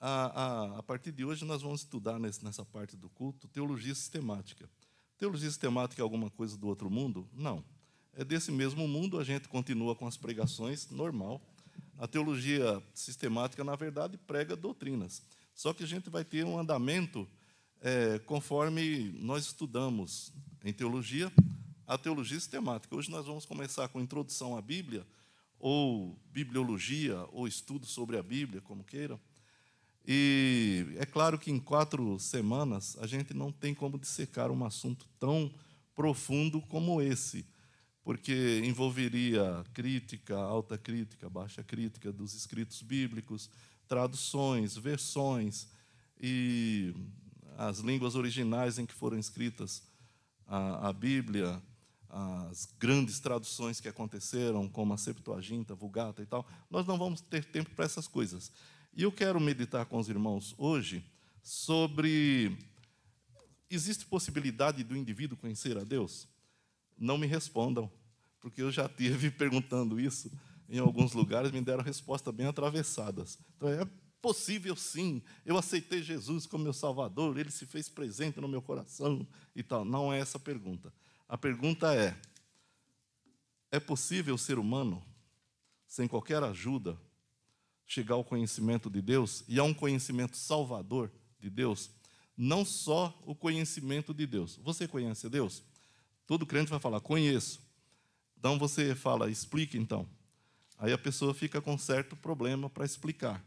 A partir de hoje, nós vamos estudar nessa parte do culto teologia sistemática. Teologia sistemática é alguma coisa do outro mundo? Não. É desse mesmo mundo, a gente continua com as pregações, normal. A teologia sistemática, na verdade, prega doutrinas. Só que a gente vai ter um andamento conforme nós estudamos em teologia, a teologia sistemática. Hoje nós vamos começar com introdução à Bíblia, ou bibliologia, ou estudo sobre a Bíblia, como queiram. E é claro que em 4 semanas a gente não tem como dissecar um assunto tão profundo como esse, porque envolveria crítica, alta crítica, baixa crítica dos escritos bíblicos, traduções, versões e as línguas originais em que foram escritas a Bíblia, as grandes traduções que aconteceram, como a Septuaginta, Vulgata e tal. Nós não vamos ter tempo para essas coisas. E eu quero meditar com os irmãos hoje sobre: existe possibilidade do indivíduo conhecer a Deus? Não me respondam, porque eu já tive perguntando isso em alguns lugares, me deram respostas bem atravessadas. Então, é possível sim, eu aceitei Jesus como meu Salvador, Ele se fez presente no meu coração e tal. Não é essa a pergunta. A pergunta é possível o ser humano, sem qualquer ajuda, chegar ao conhecimento de Deus, e a um conhecimento salvador de Deus? Não só o conhecimento de Deus. Você conhece Deus? Todo crente vai falar, conheço. Então você fala, explique então. Aí a pessoa fica com certo problema para explicar.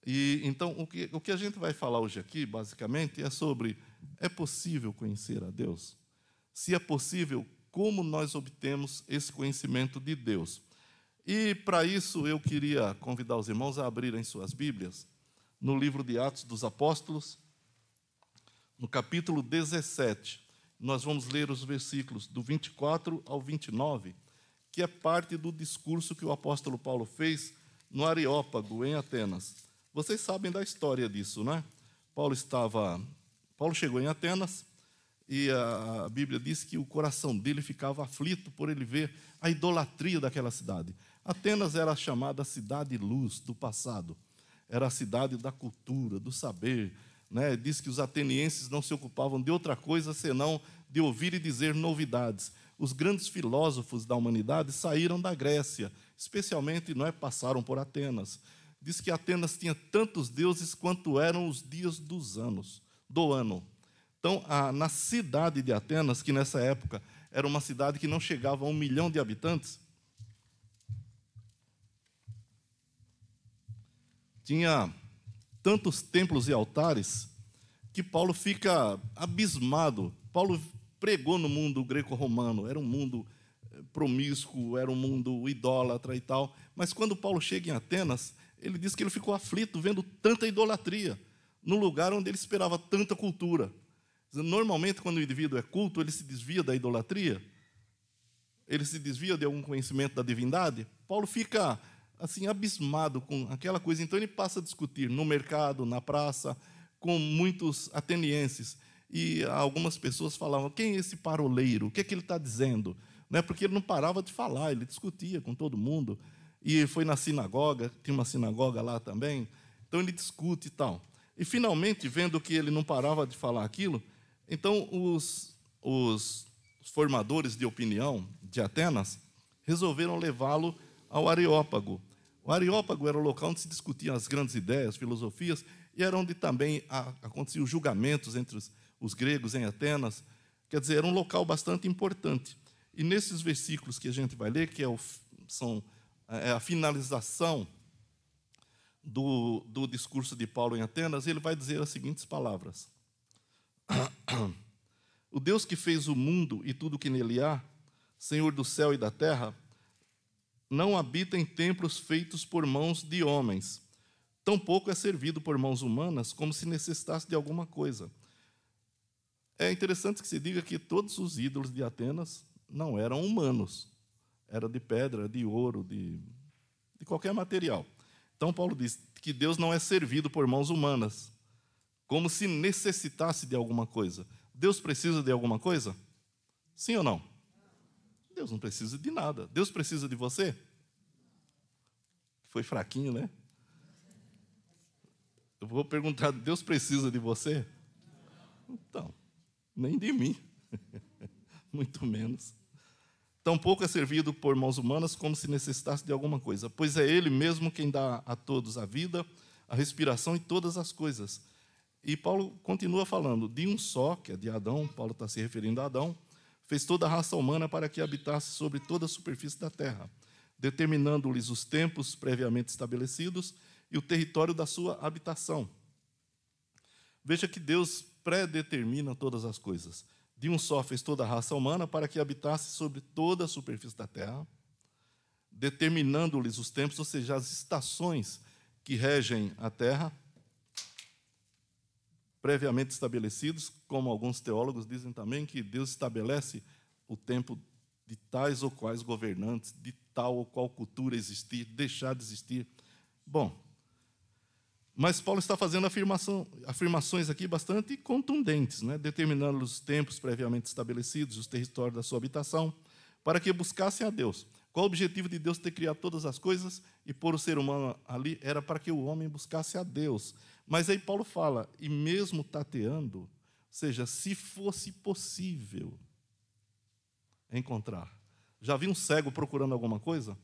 E então o que a gente vai falar hoje aqui, basicamente, é sobre: é possível conhecer a Deus? Se é possível, como nós obtemos esse conhecimento de Deus? E, para isso, eu queria convidar os irmãos a abrirem suas Bíblias no livro de Atos dos Apóstolos, no capítulo 17. Nós vamos ler os versículos do 24 ao 29, que é parte do discurso que o apóstolo Paulo fez no Areópago, em Atenas. Vocês sabem da história disso, não é? Paulo chegou em Atenas, e a Bíblia diz que o coração dele ficava aflito por ele ver a idolatria daquela cidade. Atenas era chamada a cidade-luz do passado. Era a cidade da cultura, do saber, né? Diz que os atenienses não se ocupavam de outra coisa senão de ouvir e dizer novidades. Os grandes filósofos da humanidade saíram da Grécia, especialmente, não é, passaram por Atenas. Diz que Atenas tinha tantos deuses quanto eram os dias do ano. Então, na cidade de Atenas, que nessa época era uma cidade que não chegava a 1 milhão de habitantes, tinha tantos templos e altares que Paulo fica abismado. Paulo pregou no mundo greco-romano, era um mundo promíscuo, era um mundo idólatra e tal. Mas quando Paulo chega em Atenas, ele diz que ele ficou aflito vendo tanta idolatria, num lugar onde ele esperava tanta cultura. Normalmente, quando o indivíduo é culto, ele se desvia da idolatria, ele se desvia de algum conhecimento da divindade. Paulo fica assim abismado com aquela coisa. Então ele passa a discutir no mercado, na praça, com muitos atenienses. E algumas pessoas falavam: quem é esse paroleiro? O que é que ele está dizendo? Não é porque ele não parava de falar, ele discutia com todo mundo. E foi na sinagoga, tinha uma sinagoga lá também. Então ele discute e tal. E finalmente, vendo que ele não parava de falar aquilo, então os formadores de opinião de Atenas resolveram levá-lo ao Areópago. O Areópago era o local onde se discutiam as grandes ideias, filosofias, e era onde também aconteciam os julgamentos entre os gregos em Atenas. Quer dizer, era um local bastante importante. E nesses versículos que a gente vai ler, que são a finalização do discurso de Paulo em Atenas, ele vai dizer as seguintes palavras: o Deus que fez o mundo e tudo o que nele há, Senhor do céu e da terra, não habita em templos feitos por mãos de homens, tampouco é servido por mãos humanas, como se necessitasse de alguma coisa. É interessante que se diga que todos os ídolos de Atenas não eram humanos, era de pedra, de ouro, de qualquer material. Então Paulo diz que Deus não é servido por mãos humanas, como se necessitasse de alguma coisa. Deus precisa de alguma coisa? Sim ou não? Deus não precisa de nada. Deus precisa de você? Foi fraquinho, né? Eu vou perguntar, Deus precisa de você? Então, nem de mim, muito menos. Tampouco é servido por mãos humanas como se necessitasse de alguma coisa, pois é Ele mesmo quem dá a todos a vida, a respiração e todas as coisas. E Paulo continua falando, de um só, que é de Adão, Paulo está se referindo a Adão, fez toda a raça humana para que habitasse sobre toda a superfície da terra, determinando-lhes os tempos previamente estabelecidos e o território da sua habitação. Veja que Deus predetermina todas as coisas. De um só fez toda a raça humana para que habitasse sobre toda a superfície da terra, determinando-lhes os tempos, ou seja, as estações que regem a terra, previamente estabelecidos, como alguns teólogos dizem também, que Deus estabelece o tempo de tais ou quais governantes, de tal ou qual cultura existir, deixar de existir. Bom, mas Paulo está fazendo afirmações aqui bastante contundentes, né? Determinando os tempos previamente estabelecidos, os territórios da sua habitação, para que buscassem a Deus. Qual o objetivo de Deus ter criado todas as coisas e pôr o ser humano ali? Era para que o homem buscasse a Deus. Mas aí Paulo fala, e mesmo tateando, ou seja, se fosse possível encontrar. Já viu um cego procurando alguma coisa?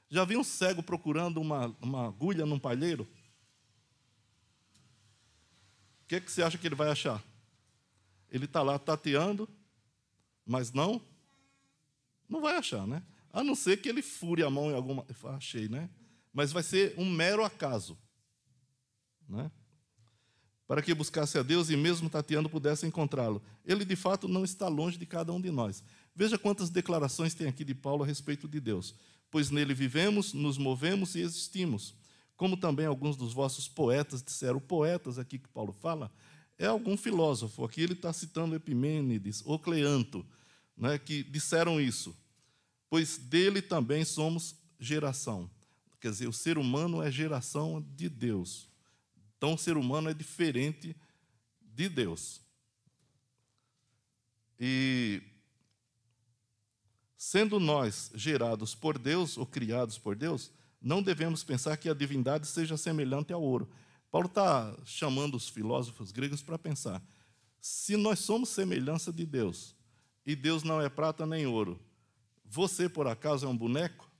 Já viu um cego procurando uma agulha num palheiro? O que você acha que ele vai achar? Ele está lá tateando, mas não vai achar, né? A não ser que ele fure a mão em alguma... Achei, né? Mas vai ser um mero acaso, né? Para que buscasse a Deus e mesmo tateando pudesse encontrá-lo. Ele, de fato, não está longe de cada um de nós. Veja quantas declarações tem aqui de Paulo a respeito de Deus. Pois nele vivemos, nos movemos e existimos. Como também alguns dos vossos poetas disseram. Poetas aqui que Paulo fala é algum filósofo. Aqui ele está citando Epimênides ou Cleanto, né, que disseram isso. Pois dele também somos geração. Quer dizer, o ser humano é geração de Deus. Então, o ser humano é diferente de Deus. E, sendo nós gerados por Deus, ou criados por Deus, não devemos pensar que a divindade seja semelhante ao ouro. Paulo está chamando os filósofos gregos para pensar. Se nós somos semelhança de Deus, e Deus não é prata nem ouro, você, por acaso, é um boneco?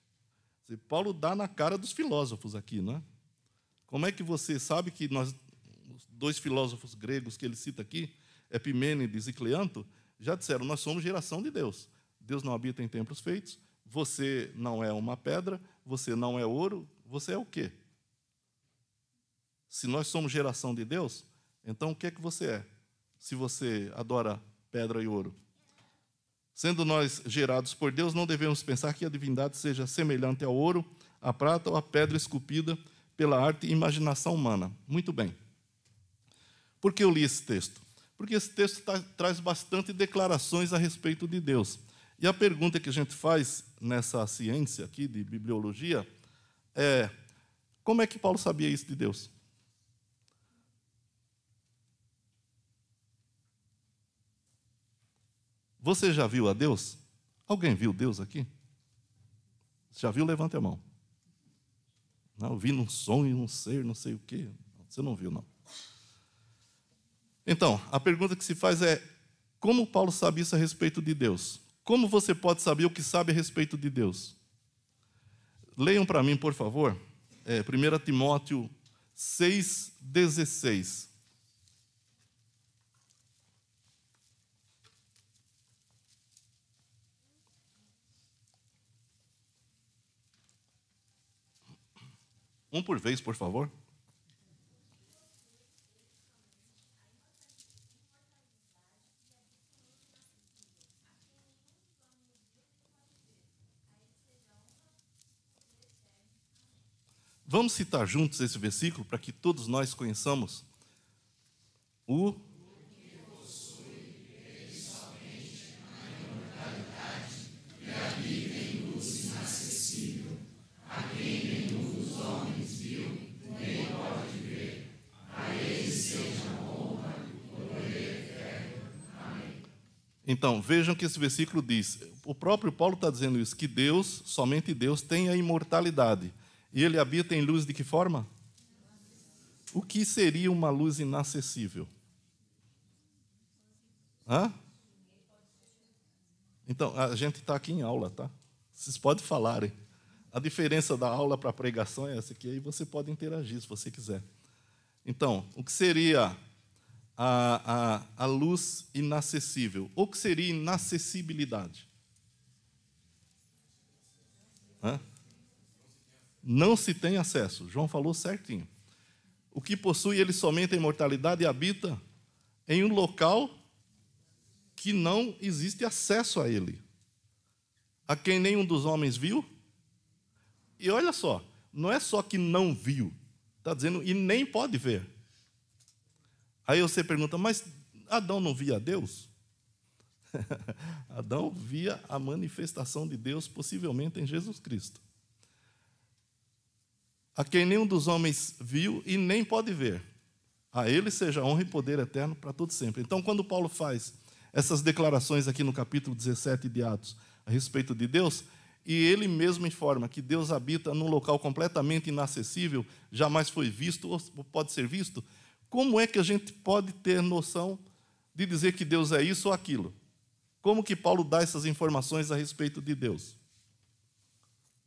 Paulo dá na cara dos filósofos aqui, não é? Como é que você sabe que os dois filósofos gregos que ele cita aqui, Epimênides e Cleanto, já disseram, nós somos geração de Deus. Deus não habita em templos feitos, você não é uma pedra, você não é ouro, você é o quê? Se nós somos geração de Deus, então o que é que você é? Se você adora pedra e ouro. Sendo nós gerados por Deus, não devemos pensar que a divindade seja semelhante ao ouro, à prata ou à pedra esculpida pela arte e imaginação humana. Muito bem. Por que eu li esse texto? Porque esse texto traz bastante declarações a respeito de Deus. E a pergunta que a gente faz nessa ciência aqui de bibliologia é, como é que Paulo sabia isso de Deus? Você já viu a Deus? Alguém viu Deus aqui? Já viu? Levante a mão. Não, vi num sonho, num ser, não sei o quê. Você não viu, não. Então, a pergunta que se faz é, como Paulo sabe isso a respeito de Deus? Como você pode saber o que sabe a respeito de Deus? Leiam para mim, por favor, 1 Timóteo 6,16. Um por vez, por favor. Vamos citar juntos esse versículo para que todos nós conheçamos o... Então, vejam que esse versículo diz, o próprio Paulo está dizendo isso, que Deus, somente Deus, tem a imortalidade. E ele habita em luz de que forma? O que seria uma luz inacessível? Hã? Então, a gente está aqui em aula, tá? Vocês podem falarem. A diferença da aula para a pregação é essa aqui, aí você pode interagir se você quiser. Então, o que seria a luz inacessível? O que seria inacessibilidade? Hã? Não se tem acesso. João falou certinho. O que possui ele somente a imortalidade e habita em um local que não existe acesso a ele, a quem nenhum dos homens viu. E olha só, não é só que não viu, está dizendo e nem pode ver. Aí você pergunta, mas Adão não via Deus? Adão via a manifestação de Deus, possivelmente em Jesus Cristo. A quem nenhum dos homens viu e nem pode ver. A ele seja honra e poder eterno para todo sempre. Então, quando Paulo faz essas declarações aqui no capítulo 17 de Atos a respeito de Deus, e ele mesmo informa que Deus habita num local completamente inacessível, jamais foi visto ou pode ser visto, como é que a gente pode ter noção de dizer que Deus é isso ou aquilo? Como que Paulo dá essas informações a respeito de Deus?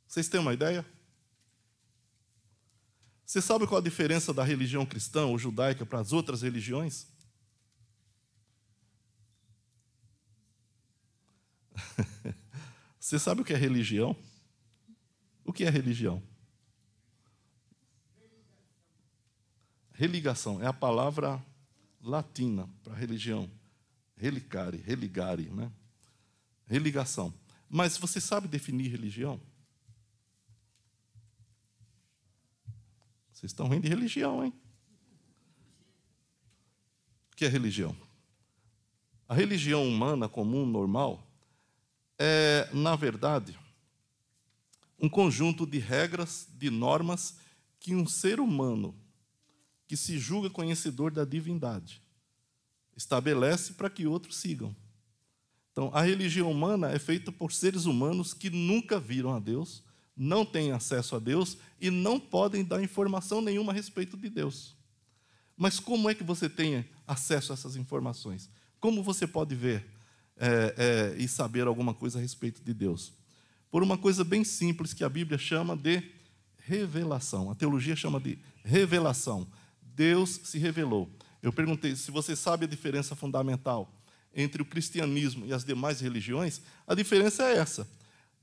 Vocês têm uma ideia? Você sabe qual a diferença da religião cristã ou judaica para as outras religiões? Você sabe o que é religião? O que é religião? Religação é a palavra latina para religião. Religare, né? Religação. Mas você sabe definir religião? Vocês estão rindo de religião, hein? O que é religião? A religião humana comum, normal, é, na verdade, um conjunto de regras, de normas que um ser humano que se julga conhecedor da divindade estabelece para que outros sigam. Então, a religião humana é feita por seres humanos que nunca viram a Deus, não têm acesso a Deus e não podem dar informação nenhuma a respeito de Deus. Mas como é que você tem acesso a essas informações? Como você pode ver e saber alguma coisa a respeito de Deus? Por uma coisa bem simples que a Bíblia chama de revelação. A teologia chama de revelação. Deus se revelou. Eu perguntei se você sabe a diferença fundamental entre o cristianismo e as demais religiões. A diferença é essa.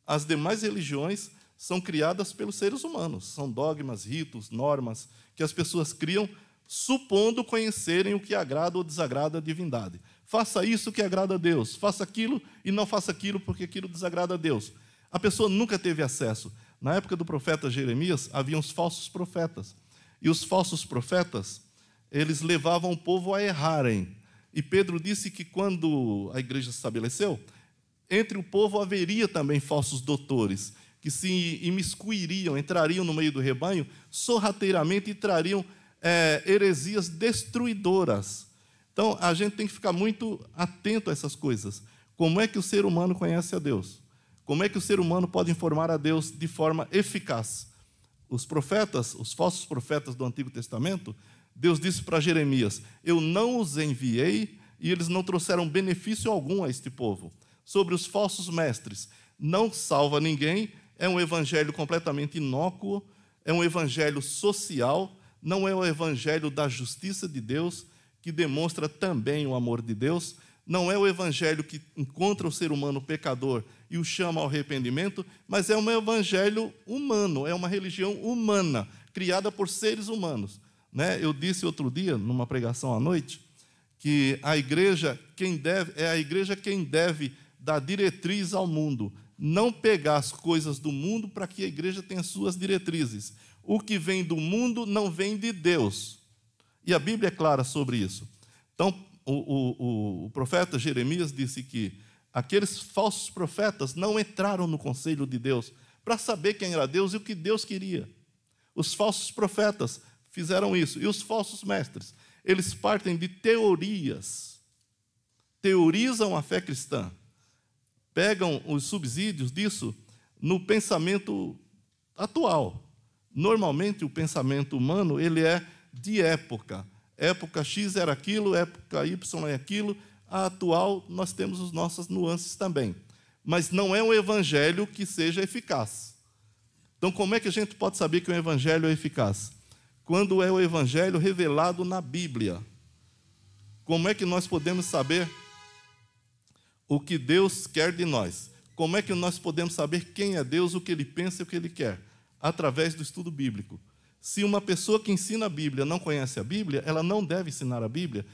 As demais religiões são criadas pelos seres humanos. São dogmas, ritos, normas que as pessoas criam supondo conhecerem o que agrada ou desagrada a divindade. Faça isso que agrada a Deus. Faça aquilo e não faça aquilo porque aquilo desagrada a Deus. A pessoa nunca teve acesso. Na época do profeta Jeremias, havia os falsos profetas. E os falsos profetas, eles levavam o povo a errarem. E Pedro disse que quando a igreja se estabeleceu, entre o povo haveria também falsos doutores, que se imiscuiriam, entrariam no meio do rebanho, sorrateiramente e trariam heresias destruidoras. Então, a gente tem que ficar muito atento a essas coisas. Como é que o ser humano conhece a Deus? Como é que o ser humano pode informar a Deus de forma eficaz? Os profetas, os falsos profetas do Antigo Testamento, Deus disse para Jeremias, eu não os enviei e eles não trouxeram benefício algum a este povo. Sobre os falsos mestres, não salva ninguém, é um evangelho completamente inócuo, é um evangelho social, não é o evangelho da justiça de Deus, que demonstra também o amor de Deus, não é o evangelho que encontra o ser humano pecador e o chama ao arrependimento, mas é um evangelho humano, é uma religião humana, criada por seres humanos. Né? Eu disse outro dia, numa pregação à noite, que a igreja quem deve dar diretriz ao mundo, não pegar as coisas do mundo para que a igreja tenha suas diretrizes. O que vem do mundo não vem de Deus. E a Bíblia é clara sobre isso. Então, o profeta Jeremias disse que aqueles falsos profetas não entraram no conselho de Deus para saber quem era Deus e o que Deus queria. Os falsos profetas fizeram isso. E os falsos mestres, eles partem de teorias, teorizam a fé cristã, pegam os subsídios disso no pensamento atual. Normalmente, o pensamento humano ele é de época. Época X era aquilo, época Y é aquilo. A atual, nós temos as nossas nuances também. Mas não é um evangelho que seja eficaz. Então, como é que a gente pode saber que um evangelho é eficaz? Quando é o evangelho revelado na Bíblia. Como é que nós podemos saber o que Deus quer de nós? Como é que nós podemos saber quem é Deus, o que Ele pensa e o que Ele quer? Através do estudo bíblico. Se uma pessoa que ensina a Bíblia não conhece a Bíblia, ela não deve ensinar a Bíblia.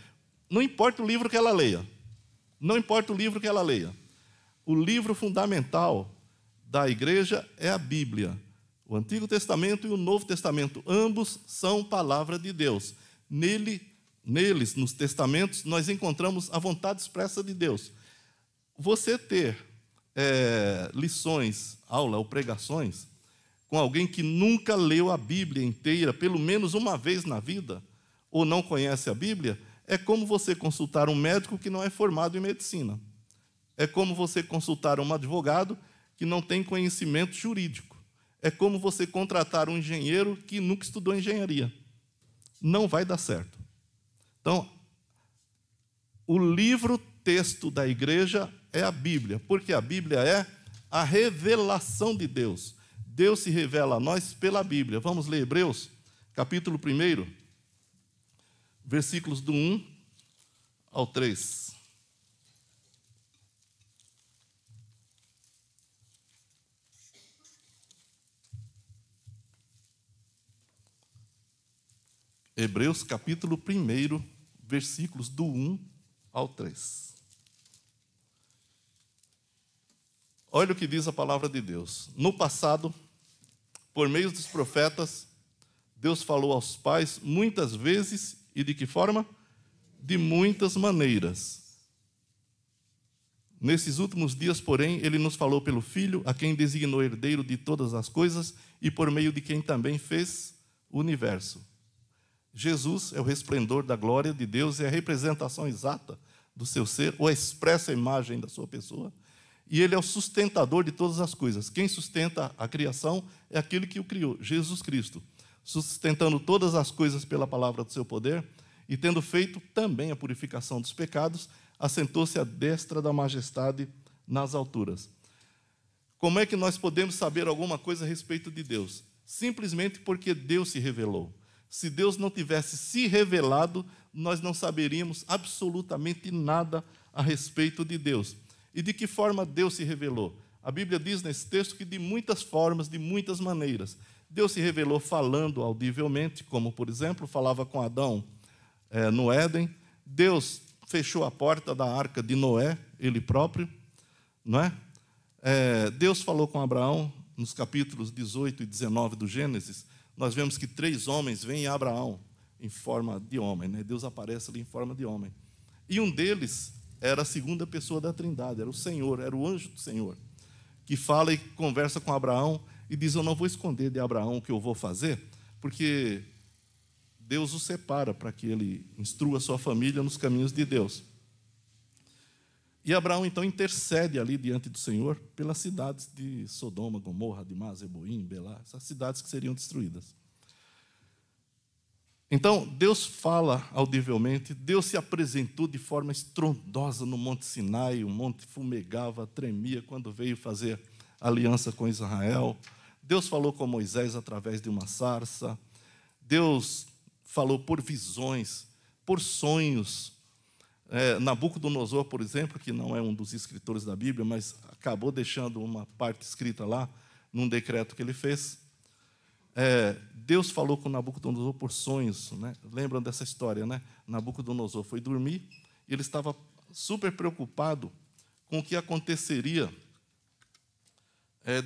Não importa o livro que ela leia. Não importa o livro que ela leia. O livro fundamental da igreja é a Bíblia. O Antigo Testamento e o Novo Testamento, ambos são palavra de Deus. Neles, nos testamentos, nós encontramos a vontade expressa de Deus. Você ter lições, aula ou pregações com alguém que nunca leu a Bíblia inteira, pelo menos uma vez na vida, ou não conhece a Bíblia, é como você consultar um médico que não é formado em medicina. É como você consultar um advogado que não tem conhecimento jurídico. É como você contratar um engenheiro que nunca estudou engenharia. Não vai dar certo. Então, o livro-texto da igreja é a Bíblia, porque a Bíblia é a revelação de Deus. Deus se revela a nós pela Bíblia. Vamos ler Hebreus, capítulo 1, versículos do 1 ao 3. Hebreus, capítulo 1, versículos do 1 ao 3. Olha o que diz a palavra de Deus. No passado, por meio dos profetas, Deus falou aos pais muitas vezes, e de que forma? De muitas maneiras. Nesses últimos dias, porém, Ele nos falou pelo Filho, a quem designou herdeiro de todas as coisas, e por meio de quem também fez o universo. Jesus é o resplendor da glória de Deus, é a representação exata do seu ser, ou a expressa imagem da sua pessoa, e Ele é o sustentador de todas as coisas. Quem sustenta a criação é aquele que o criou, Jesus Cristo, sustentando todas as coisas pela palavra do seu poder, e tendo feito também a purificação dos pecados, assentou-se à destra da majestade nas alturas. Como é que nós podemos saber alguma coisa a respeito de Deus? Simplesmente porque Deus se revelou. Se Deus não tivesse se revelado, nós não saberíamos absolutamente nada a respeito de Deus. E de que forma Deus se revelou? A Bíblia diz nesse texto que de muitas formas, de muitas maneiras. Deus se revelou falando audivelmente, como, por exemplo, falava com Adão no Éden. Deus fechou a porta da arca de Noé, ele próprio, não é? Deus falou com Abraão, nos capítulos 18 e 19 do Gênesis. Nós vemos que 3 homens vêm a Abraão em forma de homem, né? Deus aparece ali em forma de homem. E um deles era a segunda pessoa da Trindade, era o Senhor, era o anjo do Senhor, que fala e conversa com Abraão e diz: eu não vou esconder de Abraão o que eu vou fazer, porque Deus o separa para que ele instrua a sua família nos caminhos de Deus. E Abraão, então, intercede ali diante do Senhor pelas cidades de Sodoma, Gomorra, Adimá, Zeboim, Belá, essas cidades que seriam destruídas. Então, Deus fala audivelmente, Deus se apresentou de forma estrondosa no Monte Sinai, o monte fumegava, tremia quando veio fazer aliança com Israel. Deus falou com Moisés através de uma sarça. Deus falou por visões, por sonhos. Nabucodonosor, por exemplo, que não é um dos escritores da Bíblia, mas acabou deixando uma parte escrita lá, num decreto que ele fez. Deus falou com Nabucodonosor por sonhos, né? Lembram dessa história, né? Nabucodonosor foi dormir e ele estava super preocupado com o que aconteceria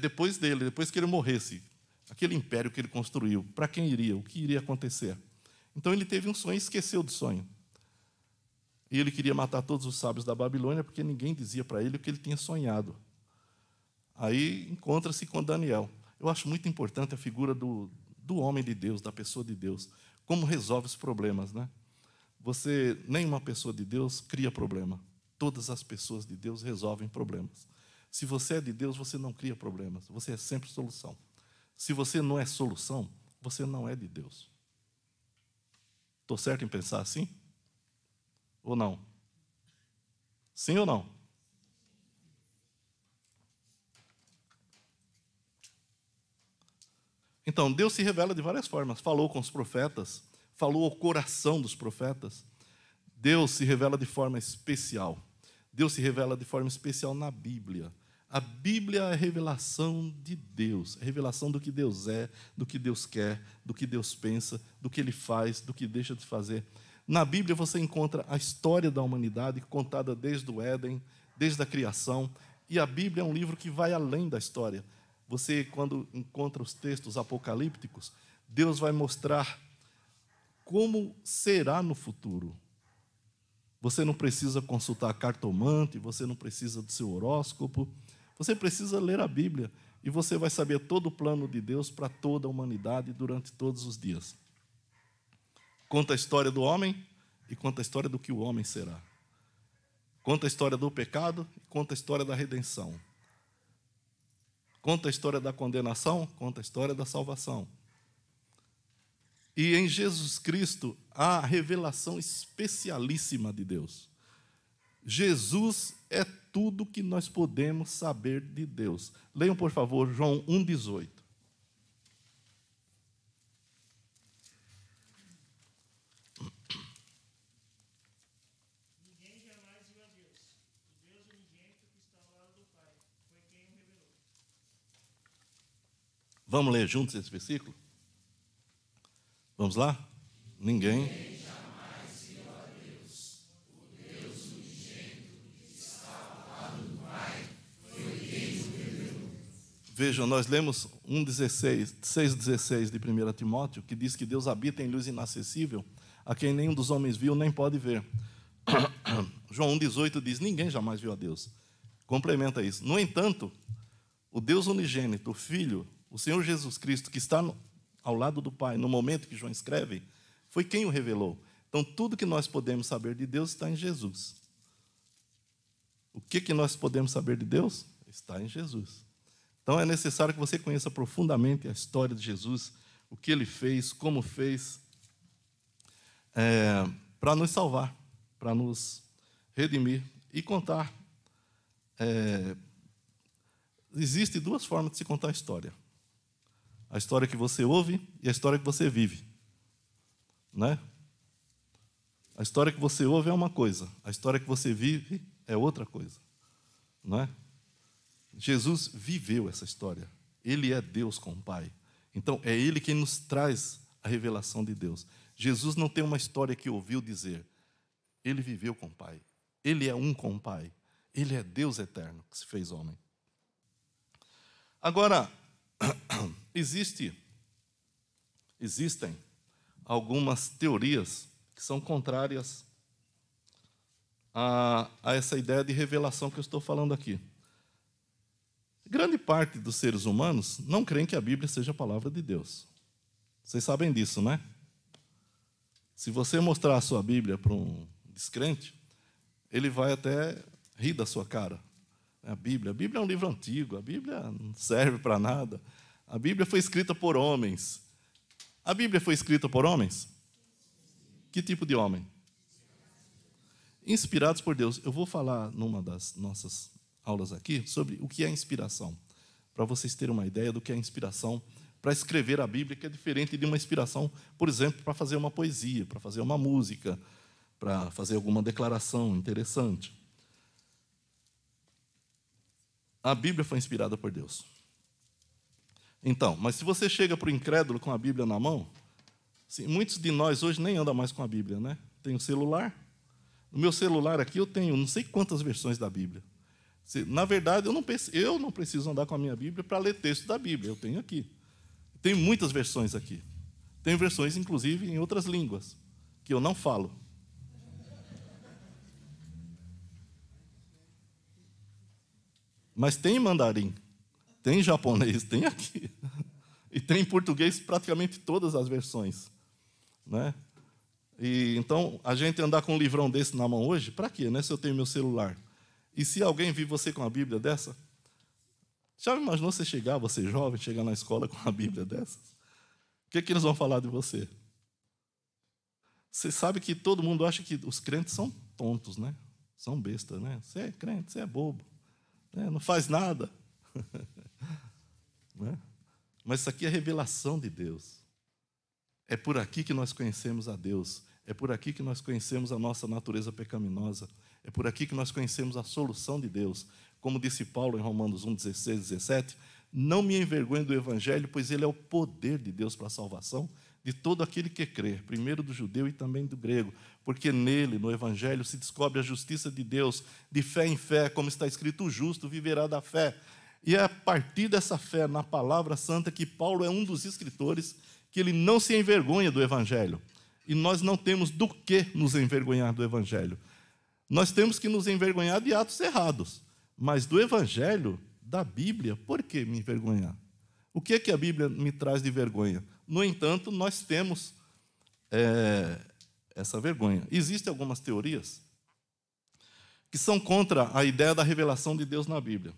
depois dele, depois que ele morresse. Aquele império que ele construiu, para quem iria, o que iria acontecer. Então ele teve um sonho e esqueceu do sonho. E ele queria matar todos os sábios da Babilônia, porque ninguém dizia para ele o que ele tinha sonhado. Aí encontra-se com Daniel. Eu acho muito importante a figura do homem de Deus, da pessoa de Deus. Como resolve os problemas, né? Nenhuma pessoa de Deus cria problema. Todas as pessoas de Deus resolvem problemas. Se você é de Deus, você não cria problemas. Você é sempre solução. Se você não é solução, você não é de Deus. Estou certo em pensar assim? Ou não? Sim ou não? Então, Deus se revela de várias formas. Falou com os profetas, falou ao coração dos profetas. Deus se revela de forma especial. Deus se revela de forma especial na Bíblia. A Bíblia é a revelação de Deus, a revelação do que Deus é, do que Deus quer, do que Deus pensa, do que Ele faz, do que deixa de fazer. Na Bíblia você encontra a história da humanidade contada desde o Éden, desde a criação, e a Bíblia é um livro que vai além da história. Você, quando encontra os textos apocalípticos, Deus vai mostrar como será no futuro. Você não precisa consultar cartomante, você não precisa do seu horóscopo, você precisa ler a Bíblia e você vai saber todo o plano de Deus para toda a humanidade durante todos os dias. Conta a história do homem e conta a história do que o homem será. Conta a história do pecado e conta a história da redenção. Conta a história da condenação, conta a história da salvação. E em Jesus Cristo há a revelação especialíssima de Deus. Jesus é tudo que nós podemos saber de Deus. Leiam, por favor, João 1,18. Ninguém jamais viu a Deus. O Deus unigênito que está ao lado do Pai foi quem o revelou. Vamos ler juntos esse versículo? Vamos lá? Ninguém. Vejam, nós lemos 6,16 de 1 Timóteo, que diz que Deus habita em luz inacessível, a quem nenhum dos homens viu nem pode ver. João 1,18 diz, ninguém jamais viu a Deus. Complementa isso. No entanto, o Deus unigênito, o Filho, o Senhor Jesus Cristo, que está ao lado do Pai, no momento que João escreve, foi quem o revelou. Então, tudo que nós podemos saber de Deus está em Jesus. O que nós podemos saber de Deus? Está em Jesus. Então, é necessário que você conheça profundamente a história de Jesus, o que Ele fez, como fez, para nos salvar, para nos redimir e contar. Existem duas formas de se contar a história. A história que você ouve e a história que você vive. Né? A história que você ouve é uma coisa, a história que você vive é outra coisa. Não é? Jesus viveu essa história. Ele é Deus com o Pai. Então, é Ele quem nos traz a revelação de Deus. Jesus não tem uma história que ouviu dizer. Ele viveu com o Pai. Ele é um com o Pai. Ele é Deus eterno que se fez homem. Agora, existem algumas teorias que são contrárias a essa ideia de revelação que eu estou falando aqui. Grande parte dos seres humanos não creem que a Bíblia seja a palavra de Deus. Vocês sabem disso, né? Se você mostrar a sua Bíblia para um descrente, ele vai até rir da sua cara. A Bíblia é um livro antigo, a Bíblia não serve para nada. A Bíblia foi escrita por homens. A Bíblia foi escrita por homens? Que tipo de homem? Inspirados por Deus. Eu vou falar numa das nossas aulas aqui sobre o que é inspiração, para vocês terem uma ideia do que é inspiração para escrever a Bíblia, que é diferente de uma inspiração, por exemplo, para fazer uma poesia, para fazer uma música, para fazer alguma declaração interessante. A Bíblia foi inspirada por Deus. Então, mas se você chega para o incrédulo com a Bíblia na mão, assim, muitos de nós hoje nem andam mais com a Bíblia, né? Tem o celular. No meu celular aqui eu tenho não sei quantas versões da Bíblia. Na verdade, eu não preciso andar com a minha Bíblia para ler texto da Bíblia. Eu tenho aqui. Tem muitas versões aqui. Tem versões, inclusive, em outras línguas, que eu não falo. Mas tem em mandarim, tem em japonês, tem aqui. E tem em português praticamente todas as versões. Né? E, então, a gente andar com um livrão desse na mão hoje, para quê? Né, se eu tenho meu celular? E se alguém vir você com a Bíblia dessa? Já imaginou você jovem, chegar na escola com a Bíblia dessas? O que eles vão falar de você? Você sabe que todo mundo acha que os crentes são tontos, né? São bestas, né? Você é crente, você é bobo, né? Não faz nada. Né? Mas isso aqui é revelação de Deus. É por aqui que nós conhecemos a Deus. É por aqui que nós conhecemos a nossa natureza pecaminosa. É por aqui que nós conhecemos a solução de Deus. Como disse Paulo em Romanos 1, 16, 17, não me envergonhe do Evangelho, pois ele é o poder de Deus para a salvação de todo aquele que crê, primeiro do judeu e também do grego, porque nele, no Evangelho, se descobre a justiça de Deus, de fé em fé, como está escrito, o justo viverá da fé. E é a partir dessa fé na palavra santa que Paulo é um dos escritores que ele não se envergonha do Evangelho. E nós não temos do que nos envergonhar do Evangelho. Nós temos que nos envergonhar de atos errados, mas do Evangelho, da Bíblia, por que me envergonhar? O que é que a Bíblia me traz de vergonha? No entanto, nós temos essa vergonha. Existem algumas teorias que são contra a ideia da revelação de Deus na Bíblia.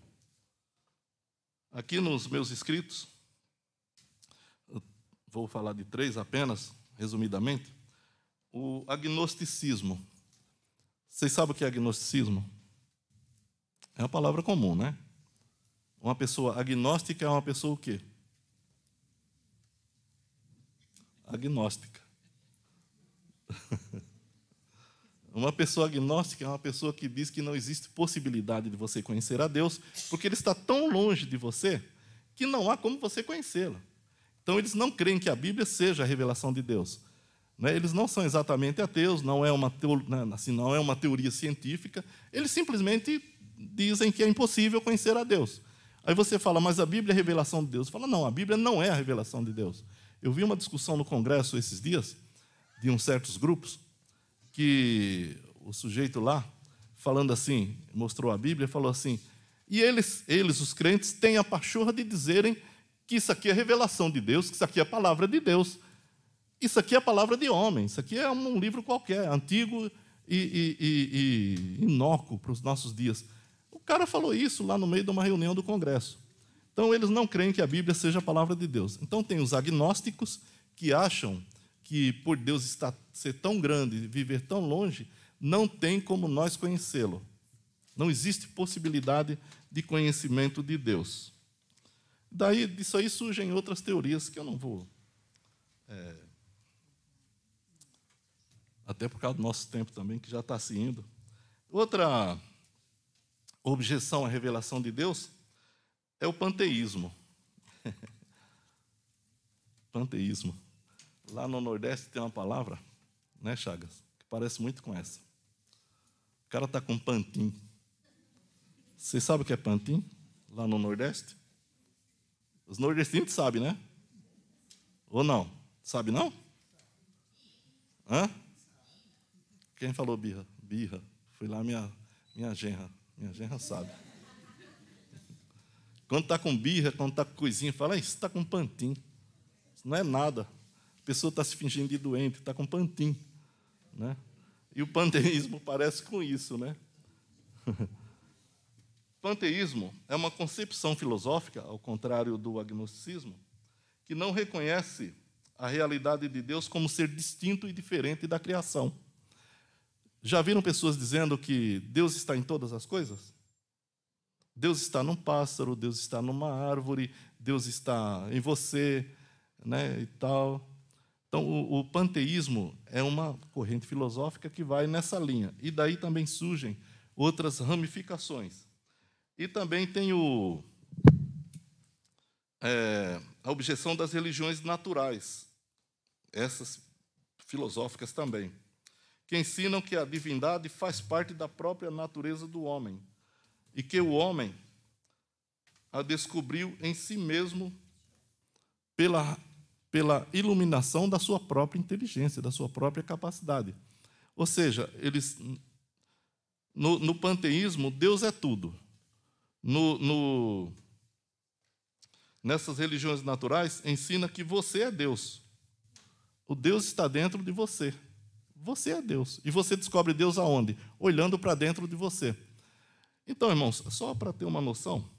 Aqui nos meus escritos, vou falar de 3 apenas, resumidamente. O agnosticismo. Vocês sabem o que é agnosticismo? É uma palavra comum, né? Uma pessoa agnóstica é uma pessoa o quê? Agnóstica. Uma pessoa agnóstica é uma pessoa que diz que não existe possibilidade de você conhecer a Deus, porque Ele está tão longe de você que não há como você conhecê-lo. Então, eles não creem que a Bíblia seja a revelação de Deus. Eles não são exatamente ateus, não é uma teoria científica, eles simplesmente dizem que é impossível conhecer a Deus. Aí você fala, mas a Bíblia é a revelação de Deus. Fala, não, a Bíblia não é a revelação de Deus. Eu vi uma discussão no Congresso esses dias, de uns certos grupos, que o sujeito lá, falando assim, mostrou a Bíblia e falou assim, e eles, os crentes, têm a pachorra de dizerem que isso aqui é revelação de Deus, que isso aqui é a palavra de Deus. Isso aqui é a palavra de homem, isso aqui é um livro qualquer, antigo e inócuo para os nossos dias. O cara falou isso lá no meio de uma reunião do Congresso. Então, eles não creem que a Bíblia seja a palavra de Deus. Então, tem os agnósticos que acham que, por Deus ser tão grande e viver tão longe, não tem como nós conhecê-lo. Não existe possibilidade de conhecimento de Deus. Daí, disso aí surgem outras teorias que eu não vou... até por causa do nosso tempo também, que já está se indo. Outra objeção à revelação de Deus é o panteísmo. Panteísmo. Lá no Nordeste tem uma palavra, né, Chagas, que parece muito com essa. O cara está com pantim. Você sabe o que é pantim? Lá no Nordeste? Os nordestinos sabem, né? Ou não? Sabe não? Hã? Quem falou birra? Birra. Foi lá minha genra. Minha genra sabe. Quando está com birra, quando está com coisinha, fala, isso está com pantim. Isso não é nada. A pessoa está se fingindo de doente, está com pantim. Né? E o panteísmo parece com isso, né? Panteísmo é uma concepção filosófica, ao contrário do agnosticismo, que não reconhece a realidade de Deus como ser distinto e diferente da criação. Já viram pessoas dizendo que Deus está em todas as coisas? Deus está num pássaro, Deus está numa árvore, Deus está em você, né, e tal. Então, o panteísmo é uma corrente filosófica que vai nessa linha. E daí também surgem outras ramificações. E também tem a objeção das religiões naturais, essas filosóficas também, que ensinam que a divindade faz parte da própria natureza do homem e que o homem a descobriu em si mesmo pela iluminação da sua própria inteligência, da sua própria capacidade. Ou seja, no panteísmo, Deus é tudo. Nessas religiões naturais, ensina que você é Deus. O Deus está dentro de você. Você é Deus. E você descobre Deus aonde? Olhando para dentro de você. Então, irmãos, só para ter uma noção,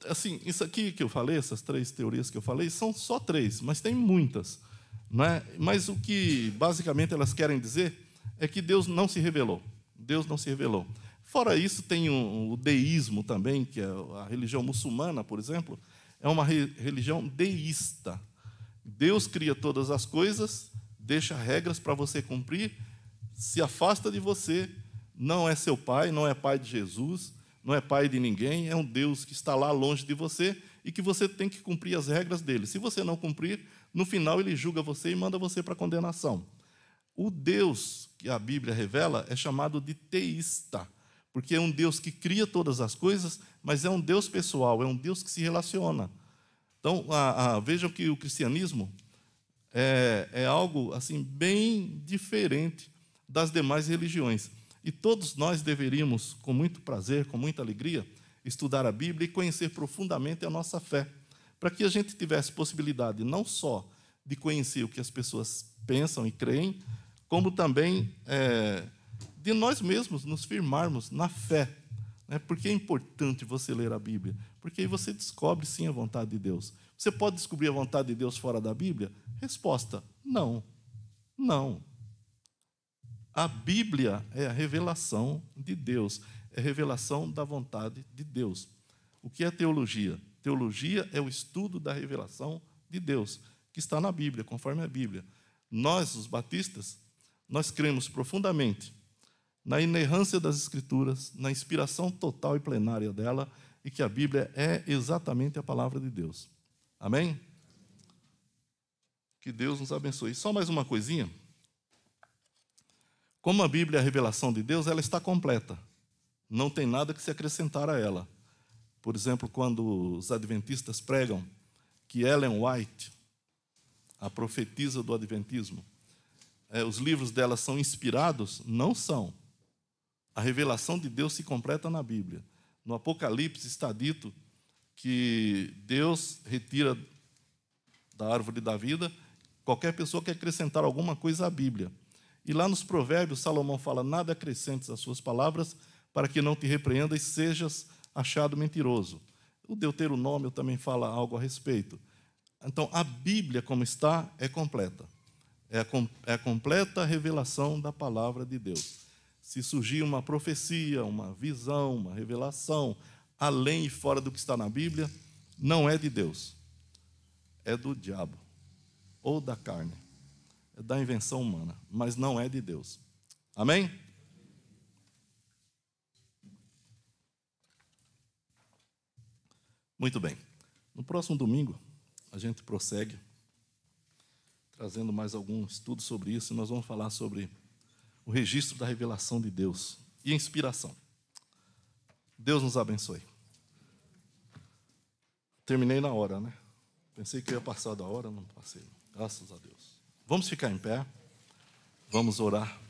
assim, isso aqui que eu falei, essas 3 teorias que eu falei, são só 3, mas tem muitas. não é? Mas o que basicamente elas querem dizer é que Deus não se revelou. Deus não se revelou. Fora isso, tem o deísmo também, que é a religião muçulmana, por exemplo, é uma religião deísta. Deus cria todas as coisas, deixa regras para você cumprir, se afasta de você, não é seu pai, não é pai de Jesus, não é pai de ninguém, é um Deus que está lá longe de você e que você tem que cumprir as regras dele. Se você não cumprir, no final ele julga você e manda você para a condenação. O Deus que a Bíblia revela é chamado de teísta, porque é um Deus que cria todas as coisas, mas é um Deus pessoal, é um Deus que se relaciona. Então, vejam que o cristianismo é algo assim bem diferente das demais religiões. E todos nós deveríamos, com muito prazer, com muita alegria, estudar a Bíblia e conhecer profundamente a nossa fé, para que a gente tivesse possibilidade não só de conhecer o que as pessoas pensam e creem, como também de nós mesmos nos firmarmos na fé. Por que é importante você ler a Bíblia? Porque aí você descobre, sim, a vontade de Deus. Você pode descobrir a vontade de Deus fora da Bíblia? Resposta: não. Não. A Bíblia é a revelação de Deus, é a revelação da vontade de Deus. O que é teologia? Teologia é o estudo da revelação de Deus, que está na Bíblia, conforme a Bíblia. Nós, os batistas, nós cremos profundamente na inerrância das Escrituras, na inspiração total e plenária dela, e que a Bíblia é exatamente a palavra de Deus. Amém? Que Deus nos abençoe. E só mais uma coisinha. Como a Bíblia é a revelação de Deus, ela está completa. Não tem nada que se acrescentar a ela. Por exemplo, quando os adventistas pregam que Ellen White, a profetisa do adventismo, os livros dela são inspirados, não são. A revelação de Deus se completa na Bíblia. No Apocalipse está dito que Deus retira da árvore da vida qualquer pessoa que acrescentar alguma coisa à Bíblia. E lá nos Provérbios, Salomão fala: nada acrescentes às suas palavras, para que não te repreenda e sejas achado mentiroso. O Deuteronômio também fala algo a respeito. Então, a Bíblia, como está, é completa. É a completa revelação da palavra de Deus. Se surgir uma profecia, uma visão, uma revelação, além e fora do que está na Bíblia, não é de Deus. É do diabo ou da carne. É da invenção humana, mas não é de Deus. Amém? Muito bem. No próximo domingo, a gente prossegue, trazendo mais algum estudo sobre isso, e nós vamos falar sobre o registro da revelação de Deus e a inspiração. Deus nos abençoe. Terminei na hora, né? Pensei que eu ia passar da hora, não passei. Graças a Deus. Vamos ficar em pé. Vamos orar.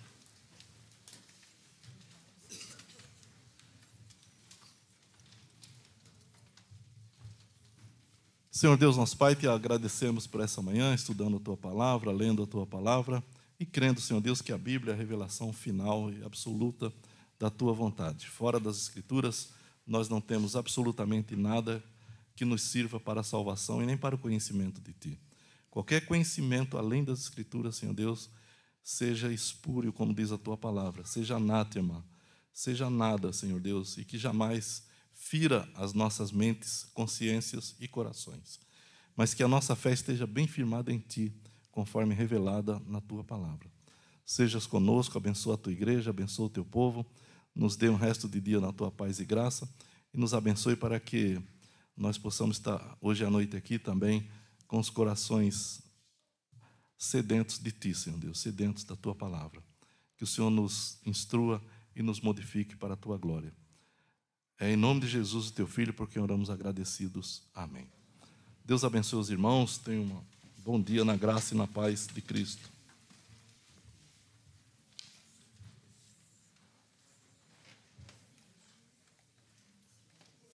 Senhor Deus, nosso Pai, te agradecemos por essa manhã, estudando a Tua Palavra, lendo a Tua Palavra e crendo, Senhor Deus, que a Bíblia é a revelação final e absoluta da Tua vontade. Fora das Escrituras, nós não temos absolutamente nada que nos sirva para a salvação e nem para o conhecimento de Ti. Qualquer conhecimento além das Escrituras, Senhor Deus, seja espúrio, como diz a Tua Palavra, seja anátema, seja nada, Senhor Deus, e que jamais fira as nossas mentes, consciências e corações, mas que a nossa fé esteja bem firmada em Ti, conforme revelada na Tua Palavra. Sejas conosco, abençoa a Tua igreja, abençoa o Teu povo, nos dê um resto de dia na Tua paz e graça, e nos abençoe para que nós possamos estar hoje à noite aqui também com os corações sedentos de Ti, Senhor Deus, sedentos da Tua Palavra. Que o Senhor nos instrua e nos modifique para a Tua glória. É em nome de Jesus, o Teu Filho, por quem oramos agradecidos. Amém. Deus abençoe os irmãos. Tenham um bom dia na graça e na paz de Cristo.